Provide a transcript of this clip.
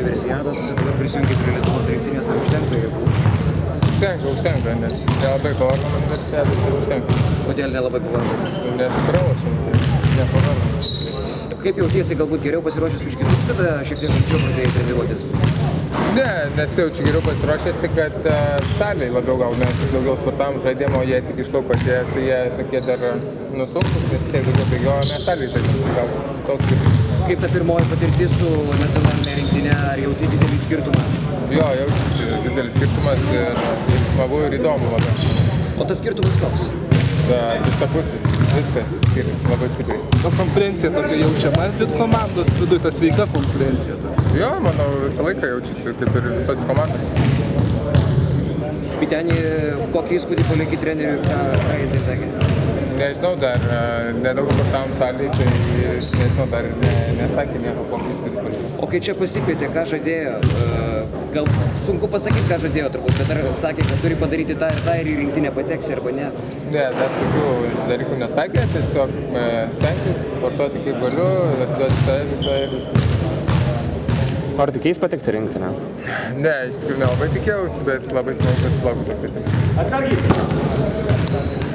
universiados, dabar prisijungė prie Lietuvos rinktinės, ar užtenka jėgų? Užtenka, nes nelabai pavargom universiados, tai užtenka. Kodėl nelabai pavargot? Nes pralošėm, nepavargom. Kaip jautiesi, galbūt geriau pasiruošęs už kitus, kada šiek tiek anksčiau pradėjai treniruotis? Ne, nesijaučiu geriau pasiruošęs, tik kad salėj labiau gal, nes daugiau sportavom žaidimo, jie tik iš lauko atėjo, tai jie tokie dar nusunkus, nes vis tiek daugiau bėgiojo, mes salėj žaidėm, tai gal toks kaip. Kaip ta pirmoji patirtis su nacionalinė rinktinė, ar jauti didelį skirtumą? Jo, jaučiasi didelis skirtumas ir smagu ir įdomu labai. O tas skirtumas koks? Visapusis, viskas skiriasi labai stipriai. O konkurencija tokia jaučiama ir komandos viduje, ta sveika konkurencija? Jo, manau, visą laiką jaučiasi, kaip ir visos komandos. Vyteni, kokį įspūdį palieki treneriui, ką jisai sakė? Nežinau, dar nedaug sportavom salėj, tai nežinau, dar nesakė nieko, kokį įspūdį paliko. O kai čia pasikvietė, ką žadėjo? Gal sunku pasakyti, ką žadėjo turbūt, bet ar sakė, kad turi padaryti tą ir į rinktinę pateksi arba ne? Ne, dar tokių dalykų nesakė, tiesiog stengtis, sportuoti kaip galiu, atiduoti save visą ir visą. Ar tikėjais patekti rinktinę? Ne, iš tikrųjų nelabai tikėjausi, bet labai smagu, kad sulaukiu to kvietimo. Atsargiai!